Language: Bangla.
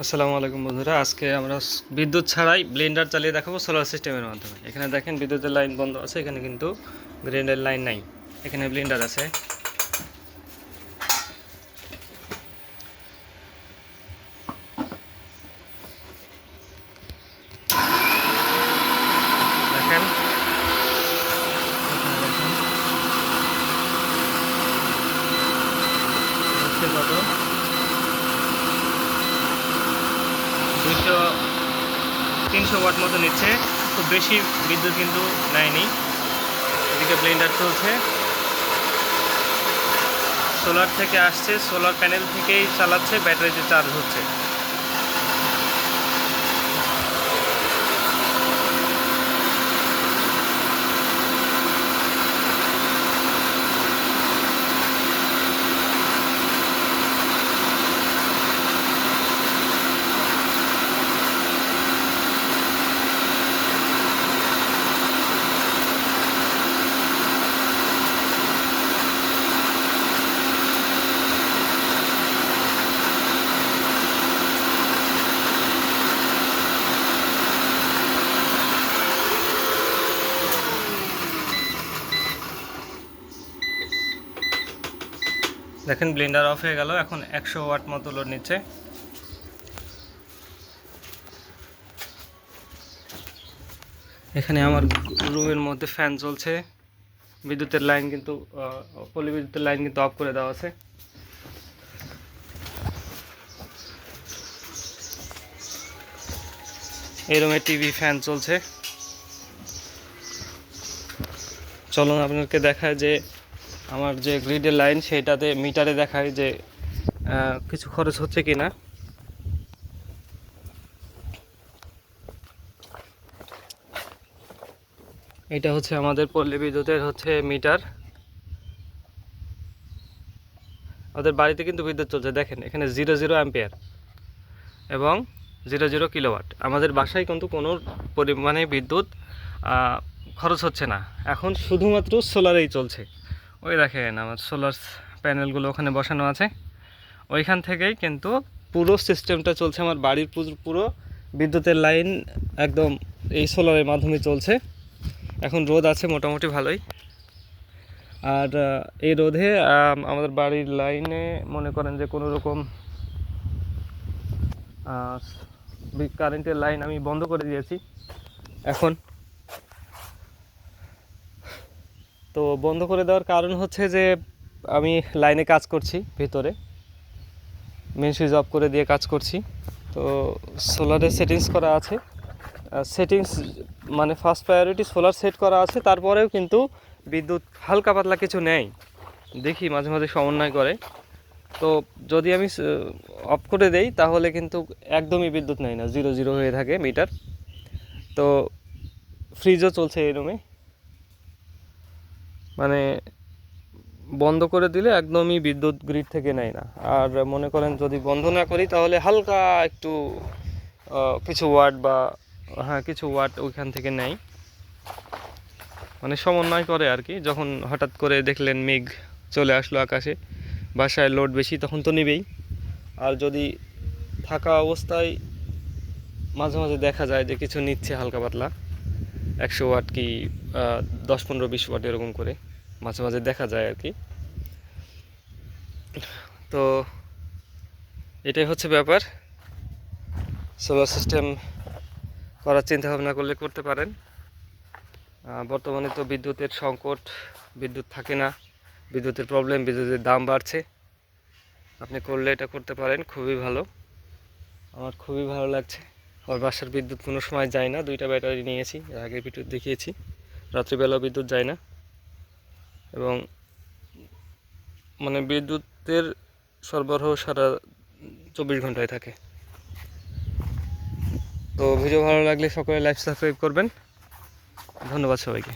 আসসালামু আলাইকুম বন্ধুরা, আজকে আমরা বিদ্যুৎ ছাড়াই ব্লেন্ডার চালিয়ে দেখাবো সোলার সিস্টেমের মাধ্যমে। এখানে দেখেন বিদ্যুতের লাইন বন্ধ আছে, এখানে কিন্তু গ্রিডের লাইন নাই, এখানে ব্লেন্ডার আছে। দেখেন কত 300 ওয়াট মতো নিচ্ছে, খুব বেশি বিদ্যুৎ কিন্তু নেয়নি। এদিকে ব্লেন্ডার চলছে, সোলার থেকে আসছে, সোলার প্যানেল থেকেই চালাচ্ছে, ব্যাটারিতে চার্জ হচ্ছে। দেখেন ব্লেন্ডার অফ হয়ে গেল, এখন 100 ওয়াট মতো লোড নিচ্ছে। এখানে আমার রুমের মধ্যে ফ্যান চলছে, বিদ্যুতের লাইন কিন্তু পল্লী বিদ্যুতের লাইন কিন্তু অফ করে দেওয়া আছে। এই রুমে টিভি ফ্যান চলছে। চলুন আপনাকে দেখায় যে আমার যে গ্রিডের লাইন সেইটাতে মিটারে দেখায় যে কিছু খরচ হচ্ছে কি না। এটা হচ্ছে আমাদের পল্লী বিদ্যুতের হচ্ছে মিটার। আমাদের বাড়িতে কিন্তু বিদ্যুৎ চলছে, দেখেন এখানে 00 অ্যাম্পিয়ার এবং 00 কিলোওয়াট। আমাদের বাসায় কিন্তু কোনো পরিমাণে বিদ্যুৎ খরচ হচ্ছে না, এখন শুধুমাত্র সোলারেই চলছে। ওই দেখেন আমার সোলার প্যানেলগুলো ওখানে বসানো আছে, ওইখান থেকেই কিন্তু পুরো সিস্টেমটা চলছে। আমার বাড়ির পুরো বিদ্যুতের লাইন একদম এই সোলারের মাধ্যমে চলছে। এখন রোদ আছে মোটামুটি ভালোই, আর এই রোদে আমাদের বাড়ির লাইনে মনে করেন যে কোনো রকম কারেন্টের লাইন আমি বন্ধ করে দিয়েছি এখন। তো বন্ধ করে দেওয়ার কারণ হচ্ছে যে আমি লাইনে কাজ করছি, ভিতরে মেন সুইচ অফ করে দিয়ে কাজ করছি। তো সোলারে সেটিংস করা আছে, সেটিংস মানে ফার্স্ট প্রায়োরিটি সোলার সেট করা আছে, তারপরেও কিন্তু বিদ্যুৎ হালকা পাতলা কিছু নেই, দেখি মাঝে মাঝে সমন্বয় করে। তো যদি আমি অফ করে দেই তাহলে কিন্তু একদমই বিদ্যুৎ নেয় না, 00 হয়ে থাকে মিটার। তো ফ্রিজও চলছে এই রুমে, মানে বন্ধ করে দিলে একদমই বিদ্যুৎ গ্রিড থেকে নেয় না। আর মনে করেন যদি বন্ধ না করি তাহলে হালকা একটু কিছু ওয়াট বা কিছু ওয়াট ওইখান থেকে নেয়, মানে সমন্বয় করে আর কি। যখন হঠাৎ করে দেখলেন মেঘ চলে আসলো আকাশে, বাসায় লোড বেশি, তখন তো নেবেই। আর যদি থাকা অবস্থায় মাঝে মাঝে দেখা যায় যে কিছু নিচ্ছে হালকা পাতলা, 100 ওয়াট কি 10, 15, 20 ওয়াট এরকম করে মাঝে মাঝে দেখা যায় আর কি। তো এটাই হচ্ছে ব্যাপার। সোলার সিস্টেম করার চিন্তা ভাবনা করলে করতে পারেন। বর্তমানে তো বিদ্যুতের সংকট, বিদ্যুৎ থাকে না, বিদ্যুতের প্রবলেম, বিদ্যুতের দাম বাড়ছে। আপনি করলে এটা করতে পারেন, খুবই ভালো। আমার খুবই ভালো লাগছে। আমার বাসার বিদ্যুৎ কোনো সময় যায় না, 2টা ব্যাটারি নিয়েছি, এর আগে বিদ্যুৎ দেখিয়েছি। রাত্রিবেলাও বিদ্যুৎ যায় না, এবং মানে বিদ্যুতের সরবরাহ সারা 24 ঘন্টায় থাকে। তো ভিডিও ভালো লাগলে সকলে লাইক সাবস্ক্রাইব করবেন। ধন্যবাদ সবাইকে।